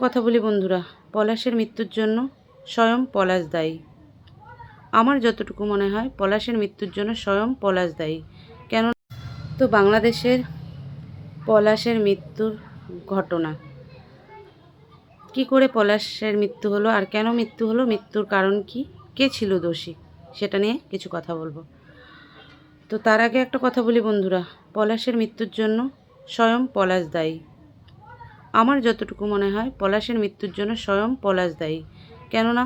কথা বলি বন্ধুরা, পলাশের মৃত্যুর জন্য স্বয়ং পলাশ দায়ী। আমার যতটুকু মনে হয় পলাশের মৃত্যুর জন্য স্বয়ং পলাশ দায়ী। কেন তো বাংলাদেশের পলাশের মৃত্যুর ঘটনা, কি করে পলাশের মৃত্যু হলো আর কেন মৃত্যু হলো, মৃত্যুর কারণ কি, কে ছিল দোষী, সেটা নিয়ে কিছু কথা বলবো। তো তার আগে একটা কথা বলি বন্ধুরা, পলাশের মৃত্যুর জন্য স্বয়ং পলাশ দায়ী। আমার যতটুকু মনে হয় পলাশের মৃত্যুর জন্য স্বয়ং পলাশ দায়ী। কেননা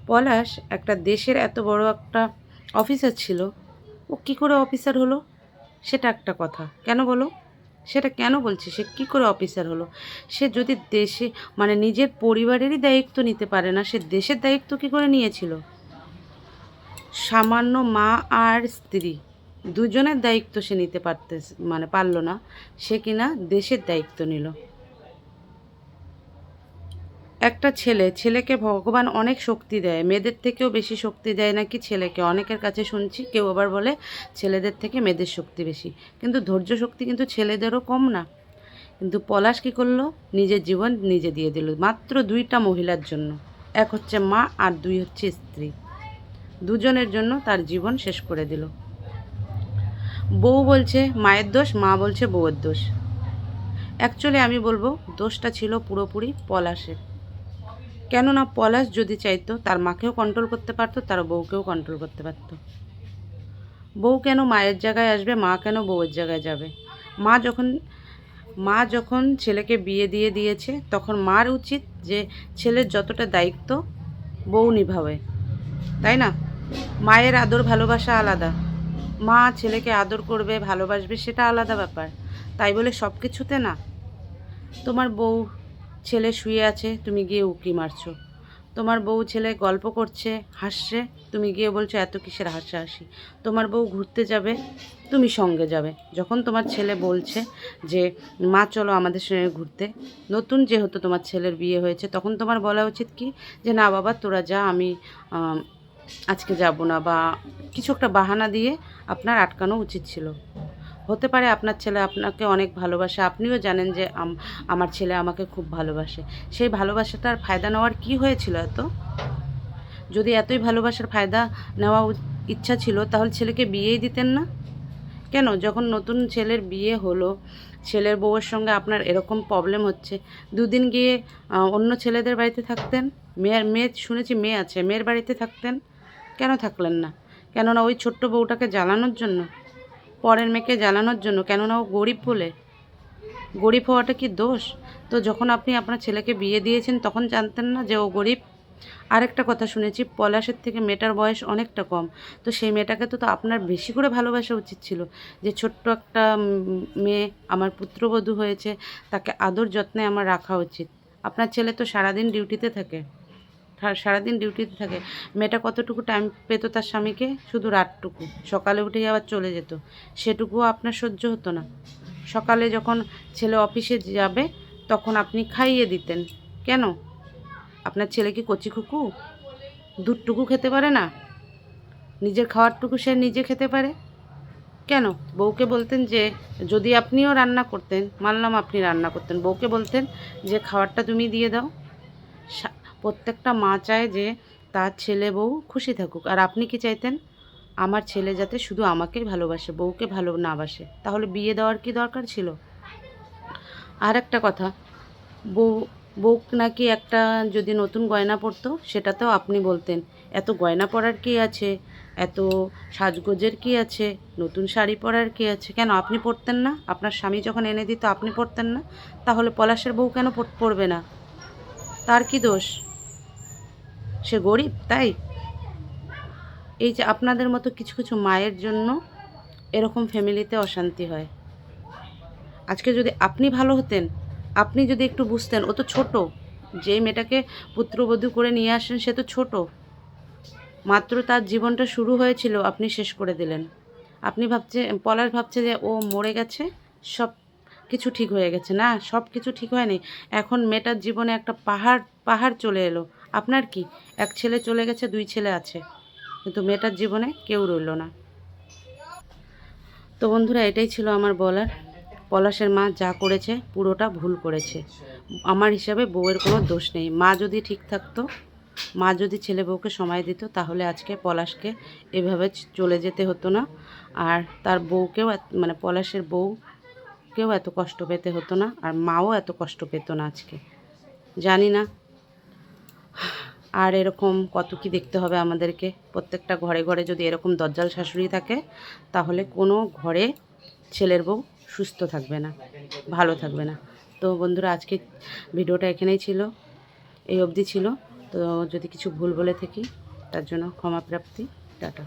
পলাশ একটা দেশের এত বড় একটা অফিসার ছিল, ও কী করে অফিসার হলো সেটা একটা কথা। কেন বলো, সেটা কেন বলছি, সে কী করে অফিসার হলো? সে যদি দেশে নিজের পরিবারেরই দায়িত্ব নিতে পারে না, সে দেশের দায়িত্ব কী করে নিয়েছিল? সামান্য মা আর স্ত্রী দুজনের দায়িত্ব সে নিতে পারলো না, সে কিনা দেশের দায়িত্ব নিল। একটা ছেলেকে ভগবান অনেক শক্তি দেয়, মেয়েদের থেকেও বেশি শক্তি দেয় নাকি ছেলেকে, অনেকের কাছে শুনছি। কেউ আবার বলে ছেলেদের থেকে মেয়েদের শক্তি বেশি, কিন্তু ধৈর্য শক্তি কিন্তু ছেলেদেরও কম না। কিন্তু পলাশ কী করলো, নিজের জীবন নিজে দিয়ে দিল মাত্র দুইটা মহিলার জন্য। এক হচ্ছে মা আর দুই হচ্ছে স্ত্রী, দুজনের জন্য তার জীবন শেষ করে দিল। বউ বলছে মায়ের দোষ, মা বলছে বউয়ের দোষ। অ্যাকচুয়ালি আমি বলবো দোষটা ছিল পুরোপুরি পলাশের। কেননা পলাশ যদি চাইতো তার মাকেও কন্ট্রোল করতে পারতো, তার বউকেও কন্ট্রোল করতে পারতো। বউ কেন মায়ের জায়গায় আসবে, মা কেন বউয়ের জায়গায় যাবে? মা যখন ছেলেকে বিয়ে দিয়ে দিয়েছে, তখন মার উচিত যে ছেলের যতটা দায়িত্ব বউ নিভাবে, তাই না? মায়ের আদর ভালোবাসা আলাদা, মা ছেলেকে আদর করবে ভালোবাসবে সেটা আলাদা ব্যাপার। তাই বলে সব কিছুতে না। তোমার বউ ছেলে শুয়ে আছে, তুমি গিয়ে উকি মারছো। তোমার বউ ছেলে গল্প করছে হাসছে, তুমি গিয়ে বলছো এত কিসের হাসাহাসি। তোমার বউ ঘুরতে যাবে, তুমি সঙ্গে যাবে। যখন তোমার ছেলে বলছে যে মা চলো আমাদের সঙ্গে ঘুরতে, নতুন যেহেতু তোমার ছেলের বিয়ে হয়েছে, তখন তোমার বলা উচিত কি যে না বাবা তোরা যা, আমি আজকে যাব না, বা কিছু একটা বাহানা দিয়ে আপনার আটকানো উচিত ছিল। হতে পারে আপনার ছেলে আপনাকে অনেক ভালোবাসে, আপনিও জানেন যে আমার ছেলে আমাকে খুব ভালোবাসে। সেই ভালোবাসাটার ফায়দা নেওয়ার কি হয়েছিল এত? যদি এতই ভালোবাসার ফায়দা নেওয়া ইচ্ছা ছিল, তাহলে ছেলেকে বিয়েই দিতেন না কেন? যখন নতুন ছেলের বিয়ে হলো, ছেলের বউয়ের সঙ্গে আপনার এরকম প্রবলেম হচ্ছে, দুদিন গিয়ে অন্য ছেলেদের বাড়িতে থাকতেন। মেয়ে শুনেছি মেয়ে আছে, মেয়ের বাড়িতে থাকতেন। কেন থাকলেন না? কেননা ওই ছোট্ট বউটাকে জ্বালানোর জন্য, পরের মেয়েকে জ্বালানোর জন্য? কেননা ও গরিব বলে? গরিব হওয়াটা কি দোষ? তো যখন আপনি আপনার ছেলেকে বিয়ে দিয়েছেন তখন জানতেন না যে ও গরিব? আরেকটা কথা শুনেছি, পলাশের থেকে মেয়েটার বয়স অনেকটা কম। তো সেই মেয়েটাকে তো আপনার বেশি করে ভালোবাসা উচিত ছিল, যে ছোট্ট একটা মেয়ে আমার পুত্রবধূ হয়েছে, তাকে আদর যত্নে আমার রাখা উচিত। আপনার ছেলে তো সারাদিন ডিউটিতে থাকে, মেয়েটা কতটুকু টাইম পেতো তার স্বামীকে? শুধু রাতটুকু, সকালে উঠেই আবার চলে যেত, সেটুকুও আপনার সহ্য হতো না? সকালে যখন ছেলে অফিসে যাবে তখন আপনি খাইয়ে দিতেন কেন? আপনার ছেলে কি কচি খুকু? দুধটুকু খেতে পারে না? নিজের খাওয়ারটুকু সে নিজে খেতে পারে? কেন বউকে বলতেন যে, যদি আপনিও রান্না করতেন, মানলাম আপনি রান্না করতেন, বউকে বলতেন যে খাবারটা তুমি দিয়ে দাও। প্রত্যেকটা মা চায় যে তার ছেলে বউ খুশি থাকুক, আর আপনি কি চাইতেন? আমার ছেলে যাতে শুধু আমাকেই ভালোবাসে, বউকে ভালো না বাসে। তাহলে বিয়ে দেওয়ার কি দরকার ছিল? আর একটা কথা, বউ বউ নাকি একটা যদি নতুন গয়না পরতো, সেটাতেও আপনি বলতেন এত গয়না পরার কী আছে, এত সাজগোজের কী আছে, নতুন শাড়ি পরার কী আছে? কেন আপনি পরতেন না? আপনার স্বামী যখন এনে দিত আপনি পরতেন না? তাহলে পলাশের বউ কেন পরবে না? তার কি দোষ? সে গরিব তাই? এই যে আপনাদের মতো কিছু কিছু মায়ের জন্য এরকম ফ্যামিলিতে অশান্তি হয়। আজকে যদি আপনি ভালো হতেন, আপনি যদি একটু বুঝতেন, ও তো ছোট, যে মেয়েটাকে পুত্রবধূ করে নিয়ে আসেন সে তো ছোট, মাত্র তার জীবনটা শুরু হয়েছিল, আপনি শেষ করে দিলেন। পলাশ ভাবছে যে ও মরে গেছে, সব কিছু ঠিক হয়ে গেছে। না, সব কিছু ঠিক হয়নি। এখন মেয়েটার জীবনে একটা পাহাড় চলে এলো। আপনার কি, এক ছেলে চলে গেছে, দুই ছেলে আছে, কিন্তু মেয়েটার জীবনে কেউ রইল না। তো বন্ধুরা, এটাই ছিল আমার বলার। পলাশের মা যা করেছে পুরোটা ভুল করেছে। আমার হিসাবে বউয়ের কোনো দোষ নেই। মা যদি ঠিক থাকতো, মা যদি ছেলে বউকে সময় দিত, তাহলে আজকে পলাশকে এভাবে চলে যেতে হতো না। আর তার বউকেও মানে পলাশের বউকেও এত কষ্ট পেতে হতো না, আর মাও এত কষ্ট পেত না আজকে। জানি না আর এরকম কত কি দেখতে হবে আমাদেরকে। প্রত্যেকটা ঘরে ঘরে যদি এরকম দজ্জাল শাশুড়ি থাকে, তাহলে কোনো ঘরে ছেলের বউ সুস্থ থাকবে না, ভালো থাকবে না। তো বন্ধুরা, আজকে ভিডিওটা এখানেই ছিল, এই অবধি ছিল। তো যদি কিছু ভুল বলে থাকি, তার জন্য ক্ষমা প্রাপ্তি। টাটা।